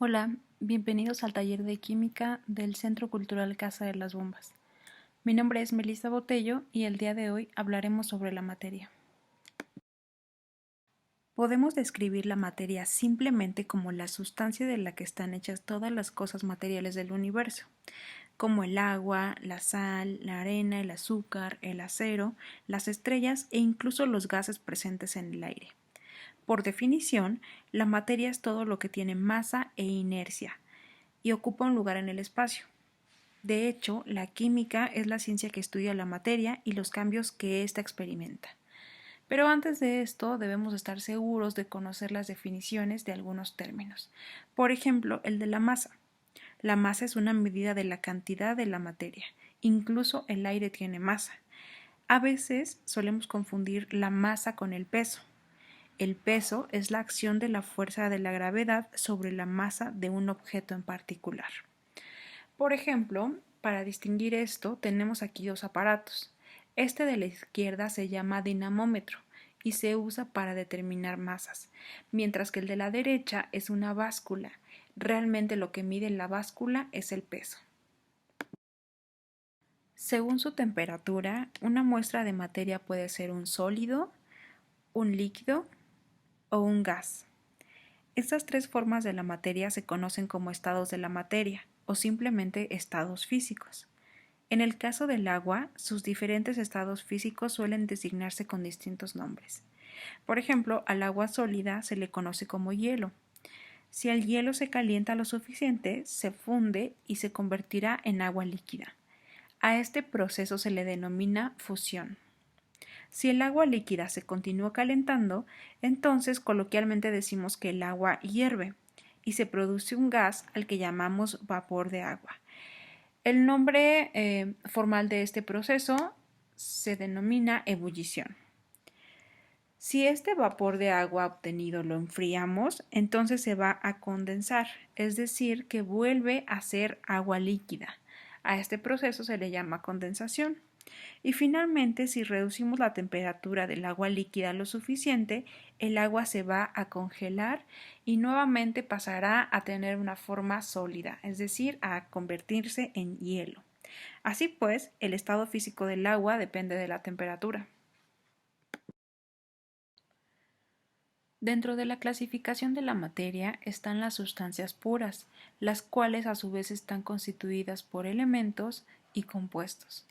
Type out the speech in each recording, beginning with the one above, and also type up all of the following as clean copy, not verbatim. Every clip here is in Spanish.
Hola, bienvenidos al taller de química del Centro Cultural Casa de las Bombas. Mi nombre es Melissa Botello y el día de hoy hablaremos sobre la materia. Podemos describir la materia simplemente como la sustancia de la que están hechas todas las cosas materiales del universo, como el agua, la sal, la arena, el azúcar, el acero, las estrellas e incluso los gases presentes en el aire. Por definición, la materia es todo lo que tiene masa e inercia y ocupa un lugar en el espacio. De hecho, la química es la ciencia que estudia la materia y los cambios que ésta experimenta. Pero antes de esto debemos estar seguros de conocer las definiciones de algunos términos. Por ejemplo, el de la masa. La masa es una medida de la cantidad de la materia. Incluso el aire tiene masa. A veces solemos confundir la masa con el peso. El peso es la acción de la fuerza de la gravedad sobre la masa de un objeto en particular. Por ejemplo, para distinguir esto tenemos aquí dos aparatos. Este de la izquierda se llama dinamómetro y se usa para determinar masas, mientras que el de la derecha es una báscula. Realmente lo que mide la báscula es el peso. Según su temperatura, una muestra de materia puede ser un sólido, un líquido o un gas. Estas tres formas de la materia se conocen como estados de la materia o simplemente estados físicos. En el caso del agua, sus diferentes estados físicos suelen designarse con distintos nombres. Por ejemplo, al agua sólida se le conoce como hielo. Si el hielo se calienta lo suficiente, se funde y se convertirá en agua líquida. A este proceso se le denomina fusión. Si el agua líquida se continúa calentando, entonces coloquialmente decimos que el agua hierve y se produce un gas al que llamamos vapor de agua. El nombre formal de este proceso se denomina ebullición. Si este vapor de agua obtenido lo enfriamos, entonces se va a condensar, es decir, que vuelve a ser agua líquida. A este proceso se le llama condensación. Y finalmente, si reducimos la temperatura del agua líquida lo suficiente, el agua se va a congelar y nuevamente pasará a tener una forma sólida, es decir, a convertirse en hielo. Así pues, el estado físico del agua depende de la temperatura. Dentro de la clasificación de la materia están las sustancias puras, las cuales a su vez están constituidas por elementos y compuestos.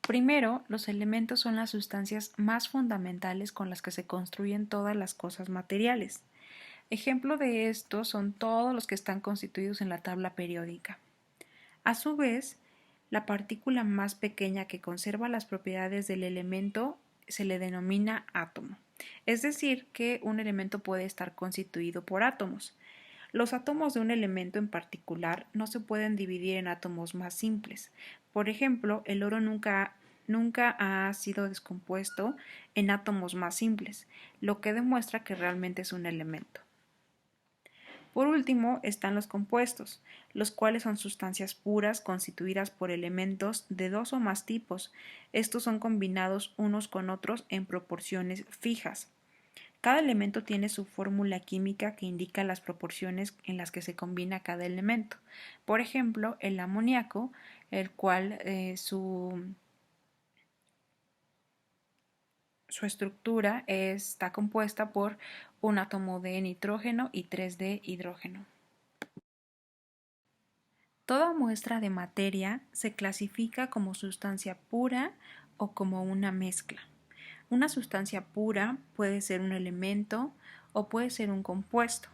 Primero, los elementos son las sustancias más fundamentales con las que se construyen todas las cosas materiales. Ejemplo de esto son todos los que están constituidos en la tabla periódica. A su vez, la partícula más pequeña que conserva las propiedades del elemento se le denomina átomo. Es decir, que un elemento puede estar constituido por átomos. Los átomos de un elemento en particular no se pueden dividir en átomos más simples. Por ejemplo, el oro nunca ha sido descompuesto en átomos más simples, lo que demuestra que realmente es un elemento. Por último están los compuestos, los cuales son sustancias puras constituidas por elementos de dos o más tipos. Estos son combinados unos con otros en proporciones fijas. Cada elemento tiene su fórmula química que indica las proporciones en las que se combina cada elemento. Por ejemplo, el amoníaco, el cual su estructura está compuesta por un átomo de nitrógeno y 3 de hidrógeno. Toda muestra de materia se clasifica como sustancia pura o como una mezcla. Una sustancia pura puede ser un elemento o puede ser un compuesto.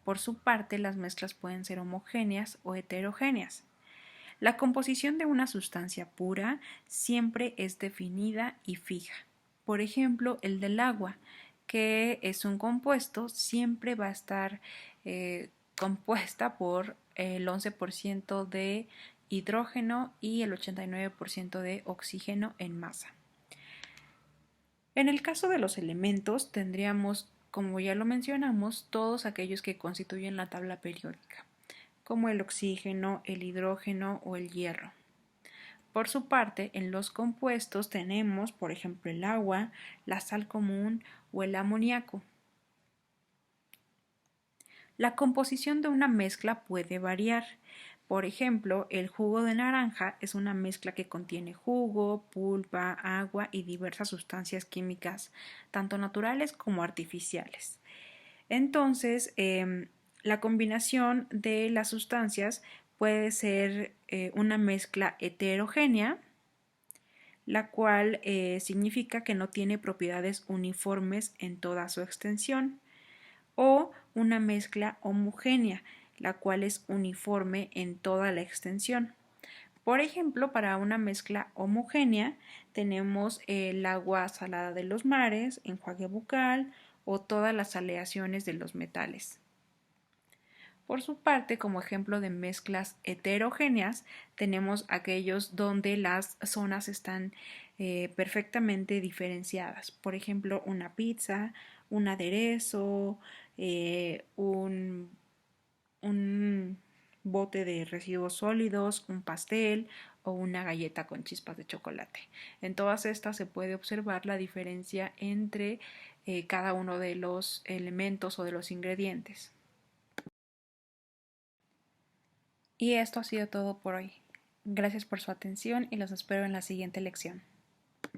Por su parte, las mezclas pueden ser homogéneas o heterogéneas. La composición de una sustancia pura siempre es definida y fija. Por ejemplo, el del agua, que es un compuesto, siempre va a estar compuesta por el 11% de hidrógeno y el 89% de oxígeno en masa. En el caso de los elementos, tendríamos, como ya lo mencionamos, todos aquellos que constituyen la tabla periódica, como el oxígeno, el hidrógeno o el hierro. Por su parte, en los compuestos tenemos, por ejemplo, el agua, la sal común o el amoníaco. La composición de una mezcla puede variar. Por ejemplo, el jugo de naranja es una mezcla que contiene jugo, pulpa, agua y diversas sustancias químicas, tanto naturales como artificiales. Entonces, la combinación de las sustancias puede ser una mezcla heterogénea, la cual significa que no tiene propiedades uniformes en toda su extensión, o una mezcla homogénea, la cual es uniforme en toda la extensión. Por ejemplo, para una mezcla homogénea tenemos el agua salada de los mares, enjuague bucal o todas las aleaciones de los metales. Por su parte, como ejemplo de mezclas heterogéneas, tenemos aquellos donde las zonas están perfectamente diferenciadas. Por ejemplo, una pizza, un aderezo, un bote de residuos sólidos, un pastel o una galleta con chispas de chocolate. En todas estas se puede observar la diferencia entre cada uno de los elementos o de los ingredientes. Y esto ha sido todo por hoy. Gracias por su atención y los espero en la siguiente lección.